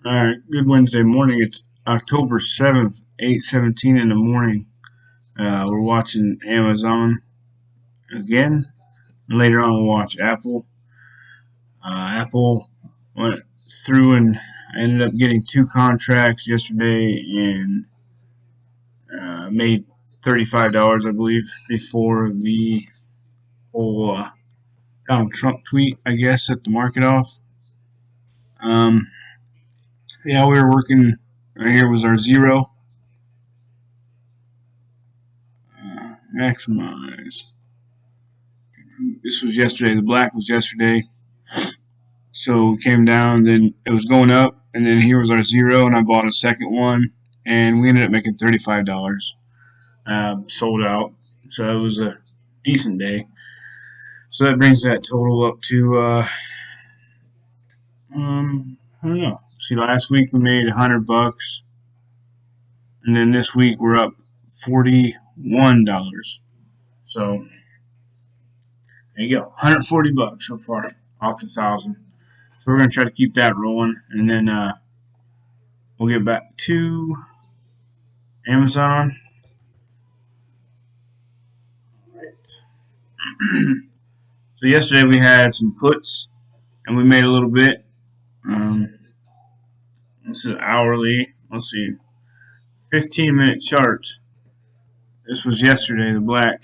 Alright, good Wednesday morning. It's October 7th, 8:17 in the morning. We're watching Amazon again. Later on, we'll watch Apple. Apple went through and ended up getting two contracts yesterday and made $35, I believe, before the whole Donald Trump tweet, I guess, set the market off. Um, yeah, we were working. Right here was our zero. Maximize. This was yesterday. The black was yesterday. So it came down, then it was going up, and then here was our zero, and I bought a second one, and we ended up making $35. Sold out. So it was a decent day. So that brings that total up to I don't know. See, last week we made $100, and then this week we're up $41. So there you go, $140 so far off 1,000. So we're gonna try to keep that rolling, and then we'll get back to Amazon. So yesterday we had some puts, and we made a little bit. Um, this is hourly. Let's see, 15-minute chart. This was yesterday, the black.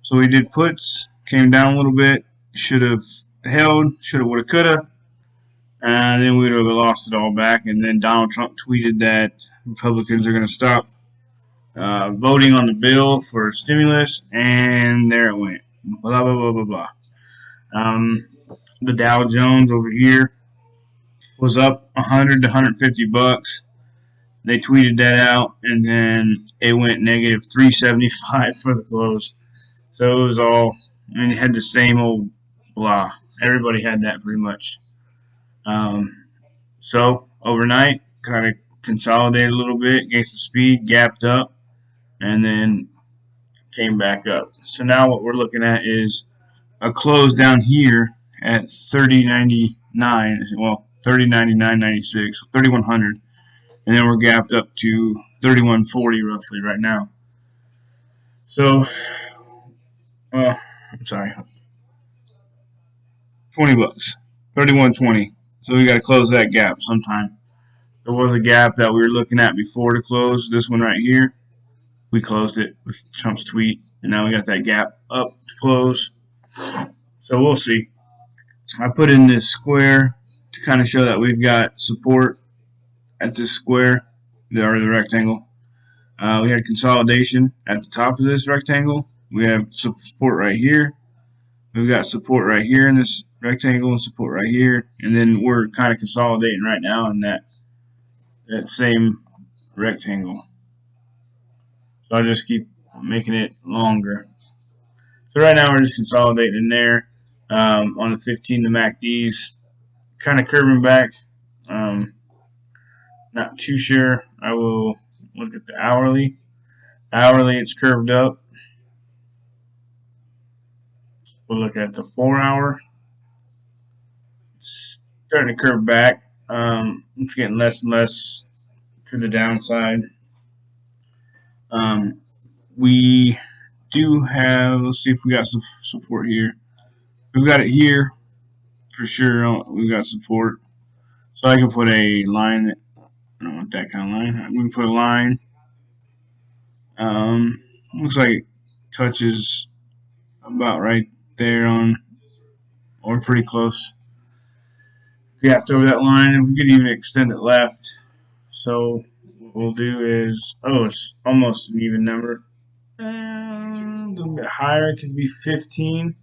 So we did puts, came down a little bit. Should have held, should have, would have, could have. And then we would have lost it all back. And then Donald Trump tweeted that Republicans are going to stop voting on the bill for stimulus, and there it went. Blah, blah, blah, blah, blah. Um, the Dow Jones over here was up 100 to 150 bucks. They tweeted that out, and then it went negative 375 for the close. So it was all, I mean, it had the same old blah. Everybody had that pretty much. So overnight, kind of consolidated a little bit, gained some speed, gapped up, and then came back up. So now what we're looking at is a close down here at 30.99. Well, 30.99.96, 3,100, and then we're gapped up to 31.40 roughly right now. So, I'm sorry, $20, 31.20. So we got to close that gap sometime. There was a gap that we were looking at before to close. This one right here, we closed it with Trump's tweet, and now we got that gap up to close. So we'll see. I put in this square to kind of show that we've got support at this square, or the rectangle. We had consolidation at the top of this rectangle. We have support right here. We've got support right here in this rectangle and support right here. And then we're kind of consolidating right now in that same rectangle. So I'll just keep making it longer. So right now we're just consolidating in there. On the 15, the MACD's kind of curving back. Not too sure. I will look at the hourly. Hourly, it's curved up. We'll look at the 4-hour. It's starting to curve back. It's getting less and less to the downside. We do have, let's see if we got some support here. We've got it here for sure. We've got support. So I can put a line. I don't want that kind of line. We can put a line. Looks like it touches about right there on, or pretty close. Gapped over that line, and we could even extend it left. So what we'll do is, it's almost an even number. A little bit higher, it could be 15.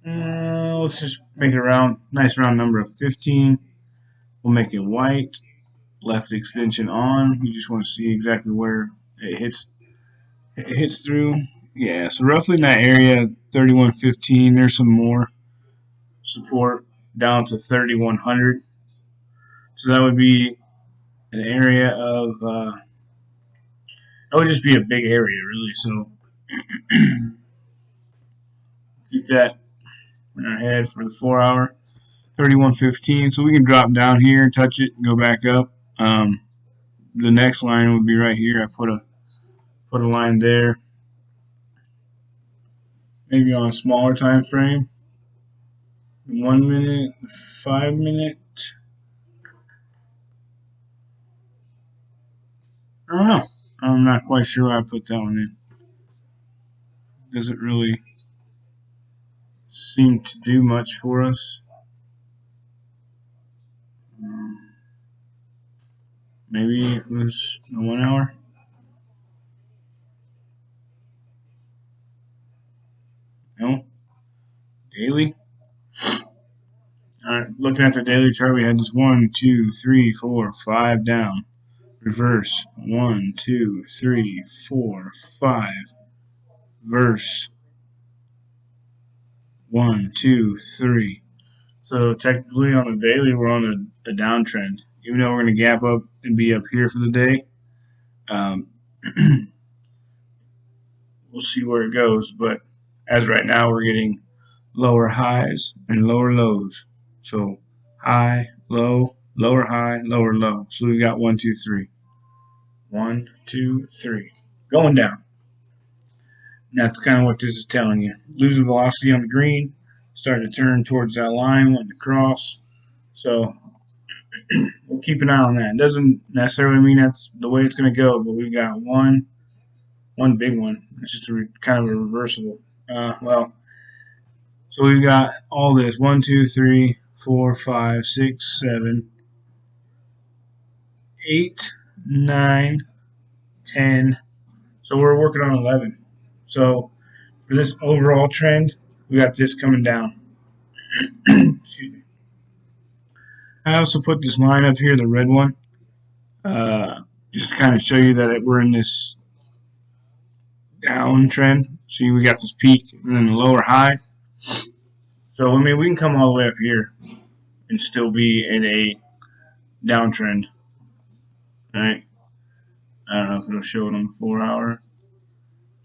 Let's just make it a nice round number of 15. We'll make it white. Left extension on. We just want to see exactly where it hits through. Yeah, so roughly in that area, 31.15. There's some more support down to 3,100. So that would be an area of that would just be a big area, really. So keep that in our head for the 4-hour. 31.15. So we can drop down here, touch it, and go back up. The next line would be right here. I put a line there, maybe on a smaller time frame. 1 minute, 5 minute. I don't know. I'm not quite sure why I put that one in. Doesn't really seem to do much for us. Maybe it was a 1 hour. No. Daily. Alright, looking at the daily chart, we had this 1, 2, 3, 4, 5 down. Reverse. 1, 2, 3, 4, 5. Verse. 1, 2, 3. So technically on the daily, we're on a downtrend. Even though we're going to gap up and be up here for the day, we'll see where it goes. But as right now, we're getting lower highs and lower lows. So high, low, lower high, lower low. So we got 1, 2, 3. 1, 2, 3. Going down. And that's kind of what this is telling you. Losing velocity on the green, starting to turn towards that line, wanting to cross. So we'll keep an eye on that. It doesn't necessarily mean that's the way it's going to go, but we've got one big one. It's just kind of a reversible. So we've got all this 1, 2, 3, 4, 5, 6, 7, 8, 9, 10. So we're working on 11. So for this overall trend, we got this coming down. Excuse me. I also put this line up here, the red one, just to kind of show you that we're in this downtrend. See, we got this peak and then the lower high. So, I mean, we can come all the way up here and still be in a downtrend. Right? I don't know if it'll show it on the 4 hour.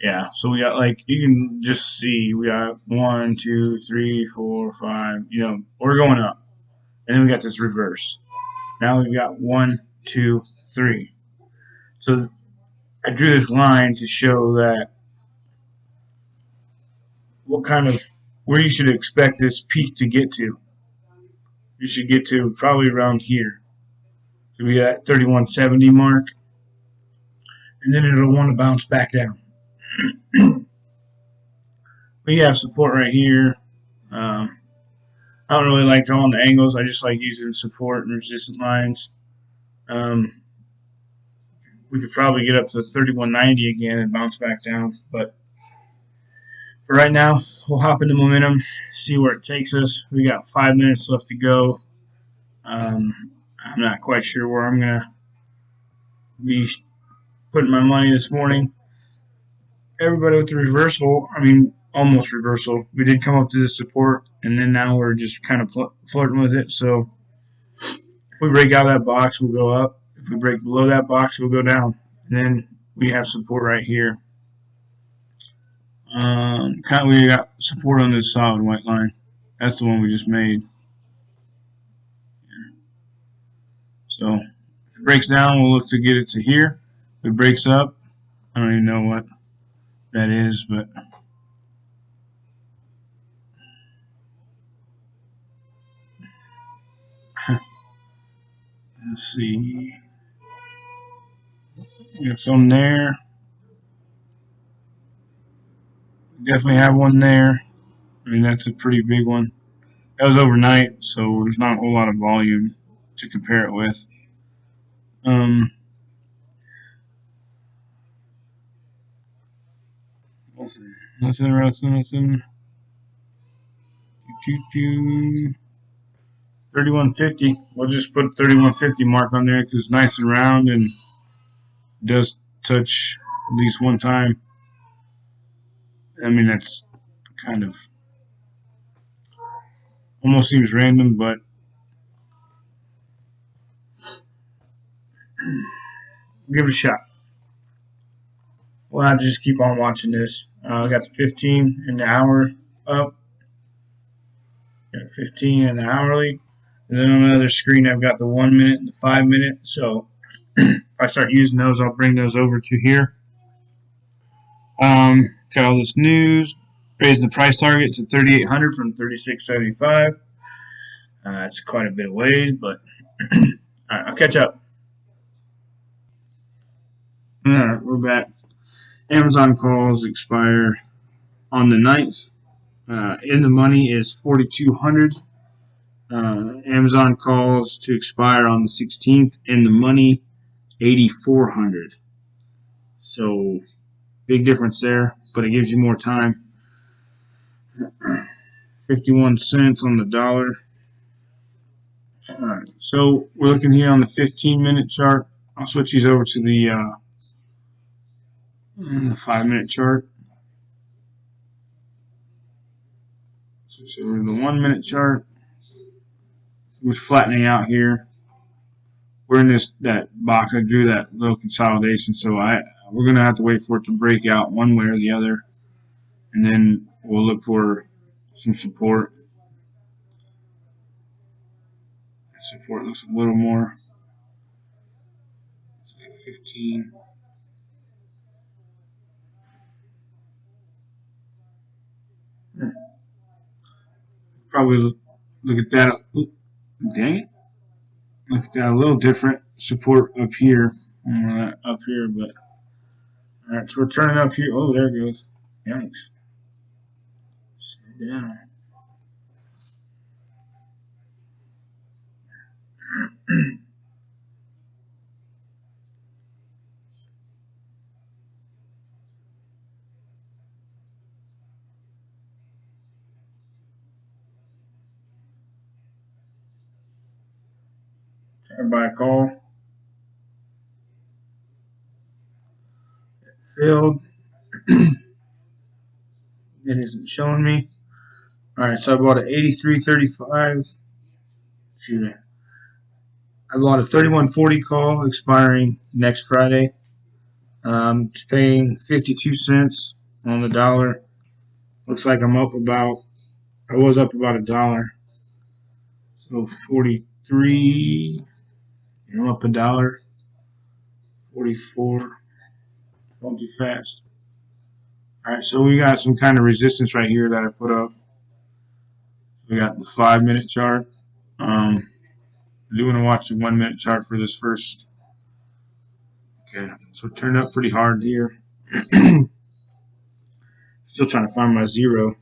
Yeah, so we got you can just see we got 1, 2, 3, 4, 5. We're going up. And then we got this reverse. Now we've got 1, 2, 3. So I drew this line to show that where you should expect this peak to get to. You should get to probably around here. So we got 3170 mark. And then it'll want to bounce back down. We have support right here. I don't really like drawing the angles. I just like using support and resistance lines. We could probably get up to 3190 again and bounce back down. But for right now, we'll hop into momentum, see where it takes us. We got 5 minutes left to go. I'm not quite sure where I'm going to be putting my money this morning. Everybody with the reversal, almost reversal. We did come up to the support, and then now we're just kind of flirting with it. So if we break out of that box, we'll go up. If we break below that box, we'll go down. And then we have support right here. We got support on this solid white line. That's the one we just made. So if it breaks down, we'll look to get it to here. If it breaks up, I don't even know what that is, but let's see. We got some there. We definitely have one there. That's a pretty big one. That was overnight, so there's not a whole lot of volume to compare it with. Nothing. 3150. We'll just put 3150 mark on there because it's nice and round and does touch at least one time. That's kind of almost seems random, but give it a shot. We'll have to just keep on watching this. I got the 15 and the hour up. Got 15 and the hourly. And then on the other screen, I've got the 1 minute and the 5 minute. So if I start using those, I'll bring those over to here. Got all this news, raising the price target to 3,800 from 3,675. It's quite a bit of ways, but all right, I'll catch up. All right, we're back. Amazon calls expire on the 9th. In the money is 4,200. Amazon calls to expire on the 16th. In the money, 8,400. So big difference there, but it gives you more time. 51 cents on the dollar. Alright, so we're looking here on the 15-minute chart. I'll switch these over to the 5-minute chart. So the 1-minute chart was flattening out here. We're in that box. I drew that little consolidation, so we're gonna have to wait for it to break out one way or the other, and then we'll look for some support. Support looks a little more. 15. Probably look at that. Dang it. Look at that a little different. Support up here. Up here, but alright, so we're turning up here. Oh, there it goes. Yikes. Slow down. Trying to buy a call. It failed. It isn't showing me. Alright, so I bought an 83.35. Excuse me. I bought a 31.40 call expiring next Friday. It's paying 52 cents on the dollar. Looks like I'm up about, I was up about $1. So 43, I'm up $1. 44, going too fast. Alright, so we got some kind of resistance right here that I put up. We got the 5-minute chart. I do want to watch the 1-minute chart for this first. Okay, so it turned up pretty hard here. Still trying to find my zero.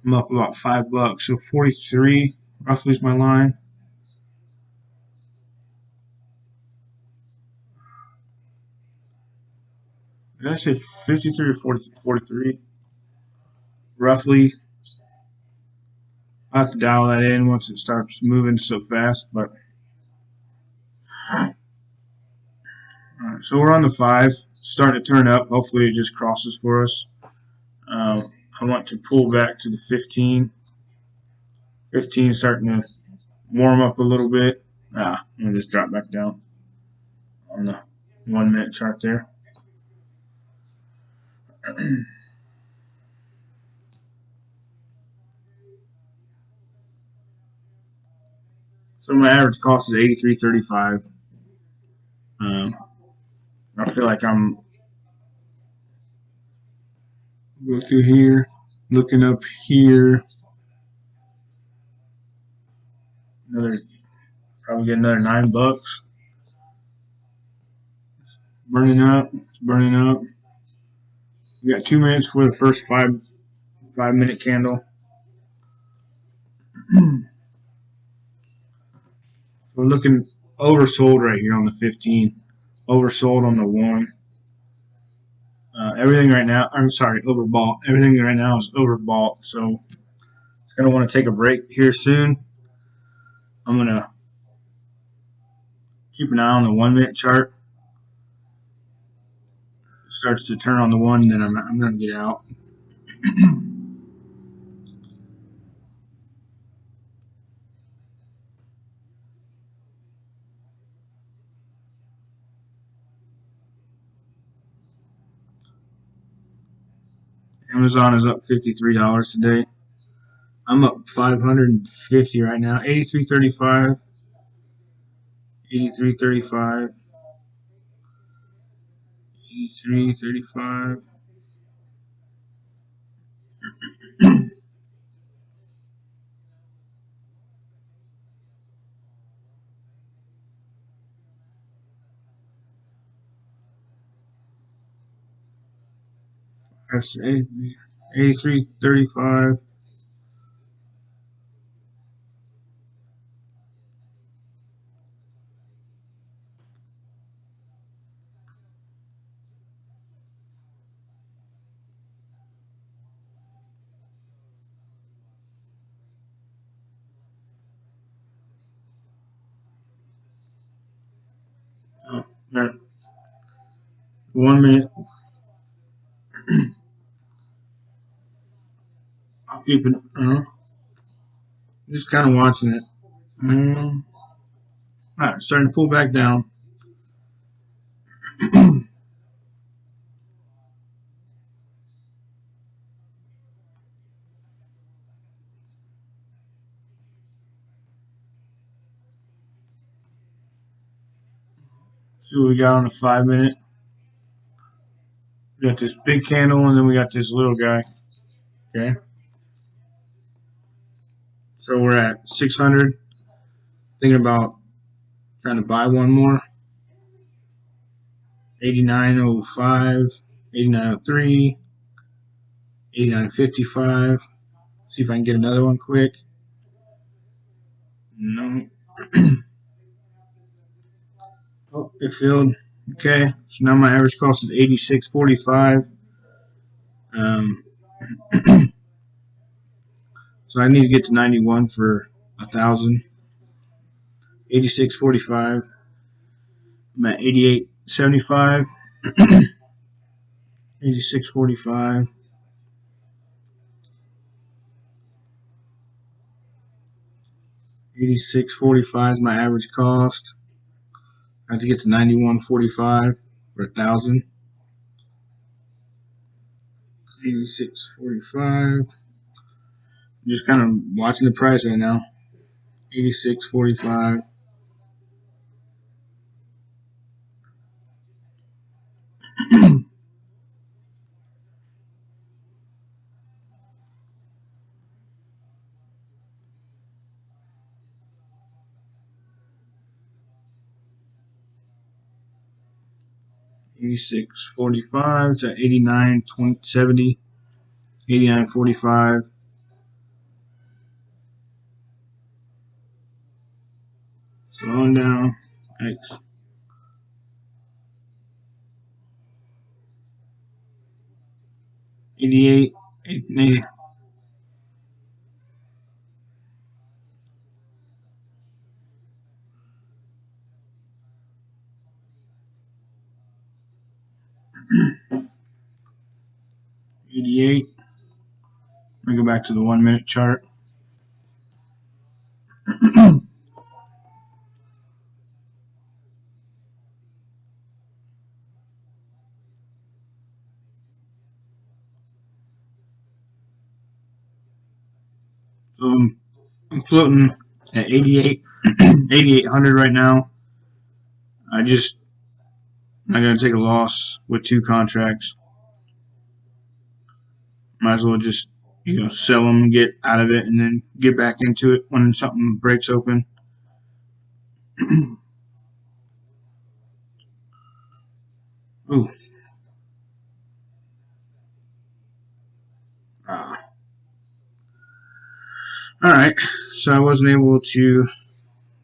I'm up about $5, so 43 roughly is my line. Did I say 53 or 43? Roughly. I'll have to dial that in once it starts moving so fast, but alright, so we're on the 5, starting to turn up. Hopefully it just crosses for us. I want to pull back to the 15. 15 starting to warm up a little bit. I'm going to just drop back down on the 1-minute chart there. So my average cost is $83.35. I feel like I'm looking here, looking up here. Probably get another $9. Burning up, it's burning up. We got 2 minutes for the first 5-minute candle. We're looking oversold right here on the 15, oversold on the 1. Everything right now, I'm sorry, overbought. Everything right now is overbought, so I'm going to want to take a break here soon. I'm going to keep an eye on the 1-minute chart. If it starts to turn on the 1, then I'm going to get out. Amazon is up $53 today. I'm up 550 right now. 83.35. 83.35. 83.35. That's 83.35. Oh, right. 1 minute. I'll keep it. Just kind of watching it. All right, starting to pull back down. See what we got on the 5 minute. We got this big candle, and then we got this little guy. Okay. So we're at 600. Thinking about trying to buy one more. 89.05, 89.03, 89.55. See if I can get another one quick. No. Oh, it filled. Okay. So now my average cost is 86.45. Um, so I need to get to 91 for 1,000. 86.45. I'm at 88.75. 86.45. 86.45 is my average cost. I have to get to 91.45 for 1,000. 86.45. Just kind of watching the price right now. 86.45. 86.45 to 89.70. 89.45. Slowing down. X. 88. 88. 88. Let me go back to the 1 minute chart. So I'm floating at 88, 8,800 right now. I'm not going to take a loss with two contracts. Might as well just, sell them and get out of it and then get back into it when something breaks open. Ooh. All right. So I wasn't able to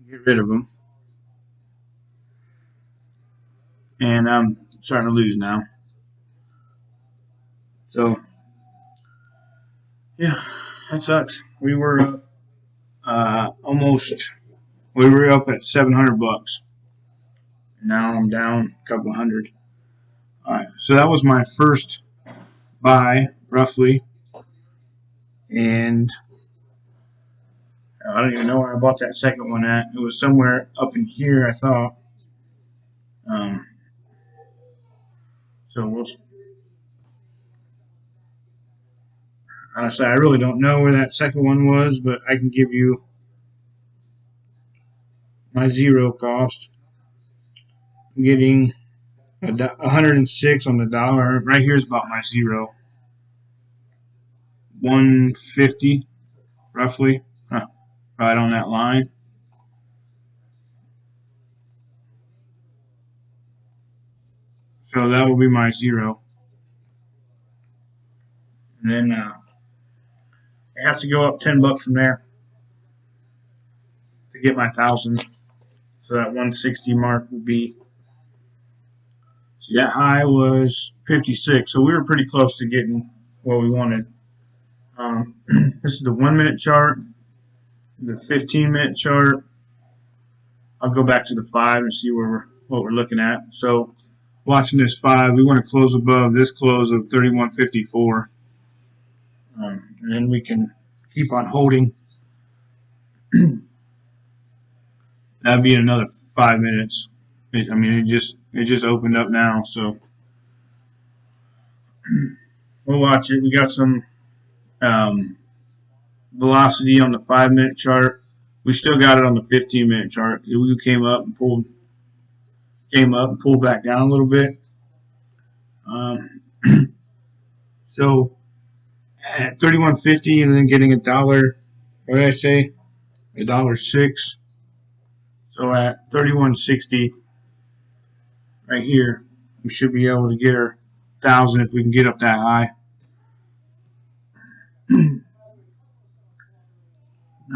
get rid of them. And I'm starting to lose now. So, yeah, that sucks. We were up we were up at $700. Now I'm down a couple hundred. All right. So that was my first buy, roughly. And I don't even know where I bought that second one at. It was somewhere up in here, I thought. Um, so we'll. Honestly, I really don't know where that second one was, but I can give you my zero cost. I'm getting 106 on the dollar. Right here is about my zero. 150, roughly. Right on that line. So that will be my zero. And then it has to go up $10 from there to get my 1,000. So that 160 mark will be. See, that high was 56. So we were pretty close to getting what we wanted. This is the 1 minute chart, the 15-minute chart. I'll go back to the 5 and see what we're looking at. So watching this 5, we want to close above this close of 31.54. And then we can keep on holding. That'd be in another 5 minutes. It just opened up now, so we'll watch it. We got some velocity on the 5 minute chart. We still got it on the 15-minute chart. We came up and pulled back down a little bit. So at 31.50 and then getting $1. What did I say? $1.06. So at 31.60, right here, we should be able to get our 1,000 if we can get up that high.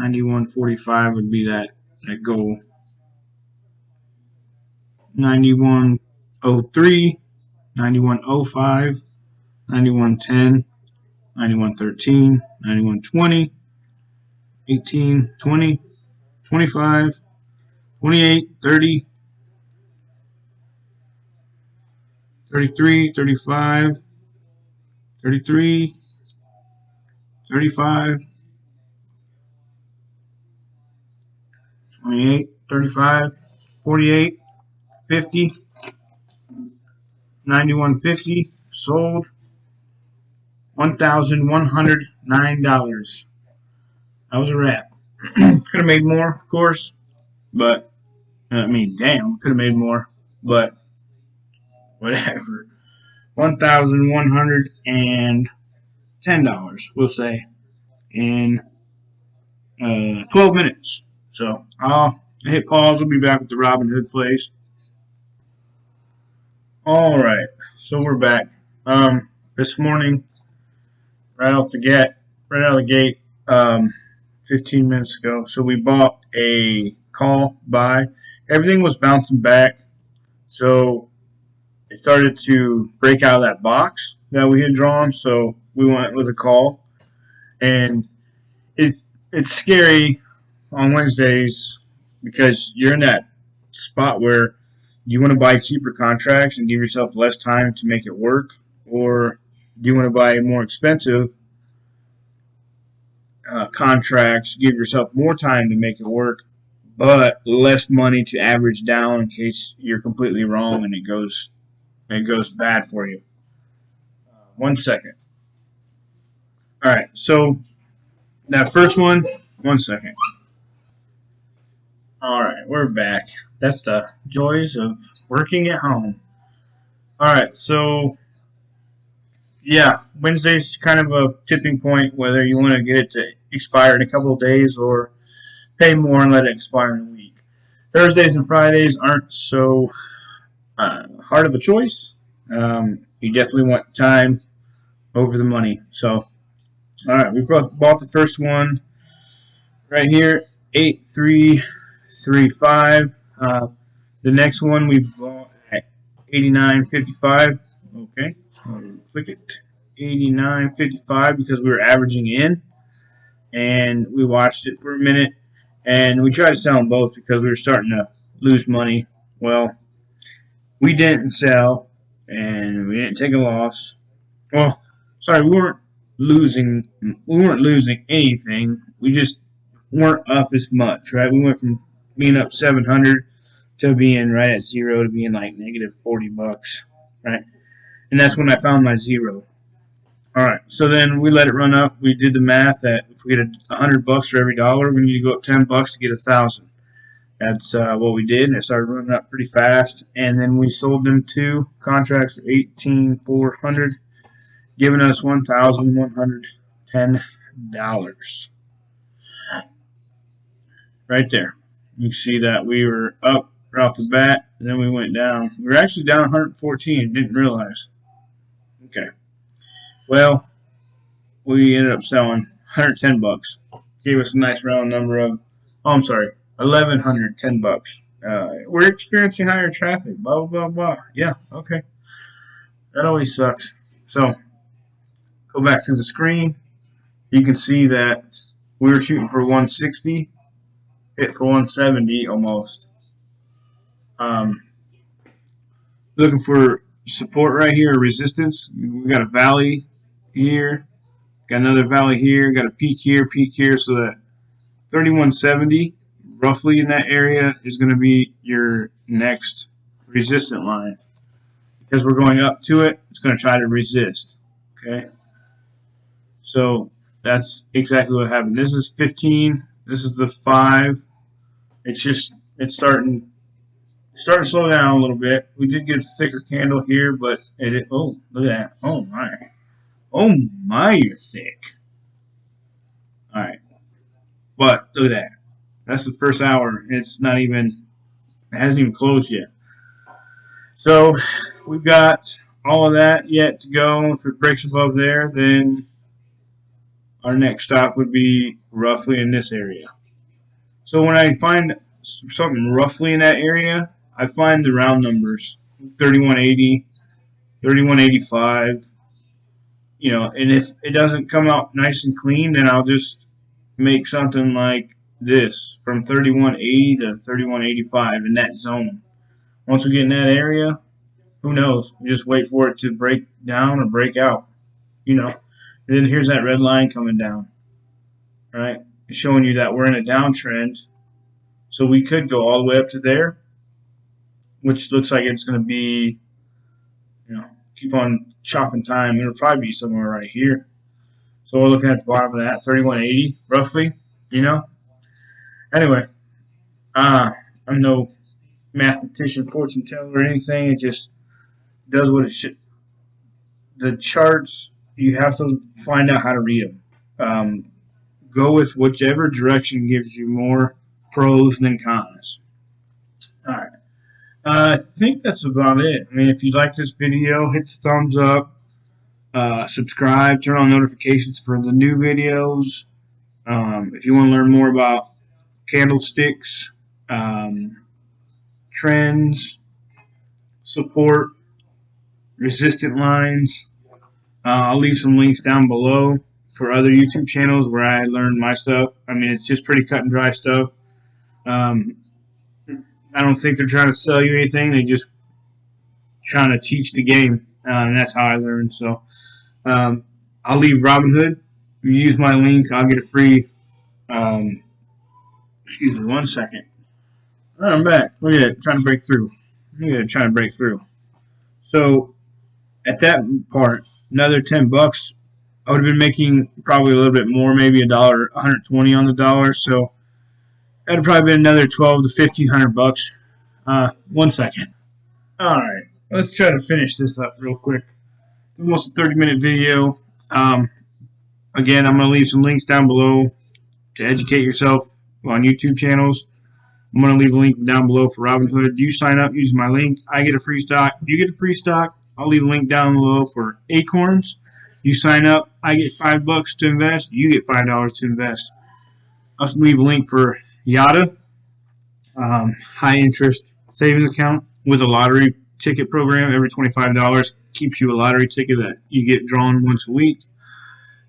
91.45 would be that goal. 91.03, 91.05, 91.10, 91.13, 91.20, 18, 20, 25, 28, 30, 33, 35, 33, 35, 28, 35, 48, 50, 91.50, sold, $1,109. That was a wrap. Could have made more, of course, but damn, could have made more, but whatever. $1,110, we'll say, in 12 minutes. So I'll hit pause. We'll be back with the Robinhood plays. All right, so we're back. This morning, right out of the gate, 15 minutes ago. So we bought a call buy. Everything was bouncing back, so it started to break out of that box that we had drawn. So we went with a call, and it's scary on Wednesdays because you're in that spot where you want to buy cheaper contracts and give yourself less time to make it work, or do you want to buy more expensive contracts, give yourself more time to make it work, but less money to average down in case you're completely wrong and it goes bad for you. 1 second. All right, so that first one. 1 second. All right, we're back. That's the joys of working at home. All right, so yeah, Wednesday's kind of a tipping point whether you want to get it to expire in a couple of days or pay more and let it expire in a week. Thursdays and Fridays aren't so hard of a choice. You definitely want time over the money. So, all right, we bought the first one right here, 8335. The next one we bought at 89.55. Okay, so click it. 89.55 because we were averaging in, and we watched it for a minute, and we tried to sell them both because we were starting to lose money. Well, we didn't sell, and we didn't take a loss. Well, sorry, we weren't losing anything. We just weren't up as much, right? We went from being up 700 to being right at zero to being like negative $40, right? And that's when I found my zero. Alright, so then we let it run up. We did the math that if we get $100 for every dollar, we need to go up $10 to get 1,000. That's what we did, and it started running up pretty fast. And then we sold them 2 contracts for $18,400, giving us $1,110. Right there. You see that we were up right off the bat, and then we went down. We were actually down 114, didn't realize. Okay. Well, we ended up selling $110. Gave us a nice round number of, oh, I'm sorry, $1,110. We're experiencing higher traffic, blah, blah, blah, blah. Yeah, okay. That always sucks. So, go back to the screen. You can see that we were shooting for 160, hit for 170 almost. Looking for support right here, resistance. We got a valley here, got another valley here, got a peak here, so that 3170, roughly in that area, is going to be your next resistant line. Because we're going up to it, it's going to try to resist. Okay? So that's exactly what happened. This is 15. This is the 5. It's starting to slow down a little bit. We did get a thicker candle here, but oh, look at that. Oh my, you're thick. All right, but look at that. That's the first hour. It hasn't even closed yet. So we've got all of that yet to go. If it breaks above there, then our next stop would be roughly in this area. So when I find something roughly in that area, I find the round numbers, 3180, 3185, and if it doesn't come out nice and clean, then I'll just make something like this, from 3180 to 3185 in that zone. Once we get in that area, who knows? We just wait for it to break down or break out, And then here's that red line coming down, right? It's showing you that we're in a downtrend. So we could go all the way up to there, which looks like it's going to be, keep on chopping time. It'll probably be somewhere right here. So we're looking at the bottom of that, 3180, roughly, Anyway, I'm no mathematician, fortune teller, or anything. It just does what it should. The charts, you have to find out how to read them. Go with whichever direction gives you more pros than cons. All right. I think that's about it. I mean, if you like this video, hit the thumbs up, subscribe, turn on notifications for the new videos. If you want to learn more about candlesticks, trends, support, resistant lines, I'll leave some links down below for other YouTube channels where I learned my stuff. I mean, it's just pretty cut and dry stuff. I don't think they're trying to sell you anything. They just trying to teach the game, and that's how I learned. So I'll leave Robinhood. If you use my link, I'll get a free. Excuse me, 1 second. All right, I'm back. Look at it, trying to break through. So at that part, another $10. I would have been making probably a little bit more, maybe $1, 120 on the dollar. So that'd probably been another $1,200 to $1,500. 1 second. All right, let's try to finish this up real quick. Almost a 30-minute video. Again, I'm going to leave some links down below to educate yourself on YouTube channels. I'm going to leave a link down below for Robinhood. You sign up using my link. I get a free stock. You get a free stock. I'll leave a link down below for Acorns. You sign up. I get $5 to invest. You get $5 to invest. I'll leave a link for Yotta, high interest savings account with a lottery ticket program. Every $25 keeps you a lottery ticket that you get drawn once a week.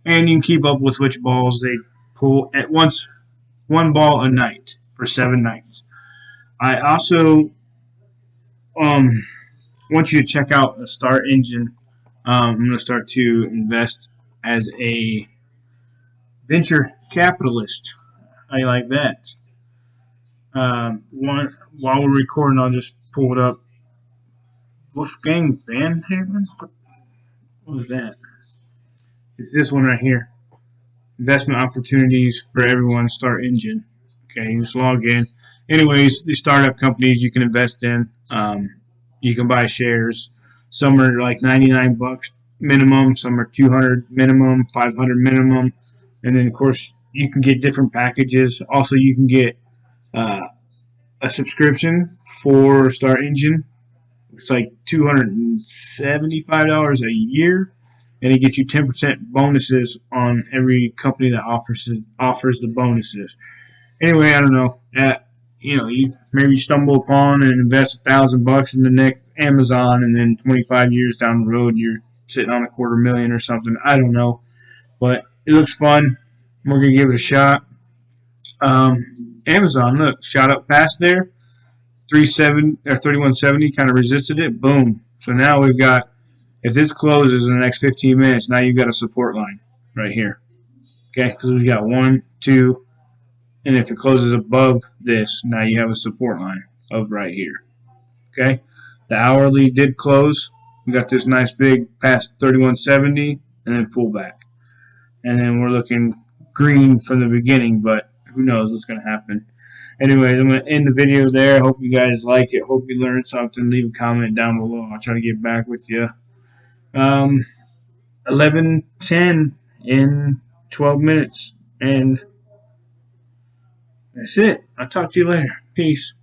And you can keep up with which balls they pull at once, 1 ball a night for 7 nights. I also want you to check out the Star Engine. I'm going to start to invest as a venture capitalist. How you like that? While we're recording, I'll just pull it up. Wolfgang Van Haven? What was that? It's this one right here. Investment opportunities for everyone. Start engine. Okay, you just log in. Anyways, these startup companies you can invest in. You can buy shares. Some are like 99 bucks minimum. Some are 200 minimum, 500 minimum, and then of course you can get different packages. Also, you can get uh, a subscription for Start Engine. It's like $275 a year, and it gets you 10% bonuses on every company that offers the bonuses. Anyway, I don't know. You maybe stumble upon and invest $1,000 in the next Amazon, and then 25 years down the road, you're sitting on $250,000 or something. I don't know, but it looks fun. We're gonna give it a shot. Amazon, look, shot up past there. 3170 kind of resisted it. Boom. So now we've got, if this closes in the next 15 minutes, now you've got a support line right here. Okay, because we've got 1, 2, and if it closes above this, now you have a support line of right here. Okay, the hourly did close. We got this nice big past 3170 and then pull back. And then we're looking green from the beginning, but who knows what's going to happen. Anyways, I'm going to end the video there. I hope you guys like it. Hope you learned something. Leave a comment down below. I'll try to get back with you. 11:10 in 12 minutes. And that's it. I'll talk to you later. Peace.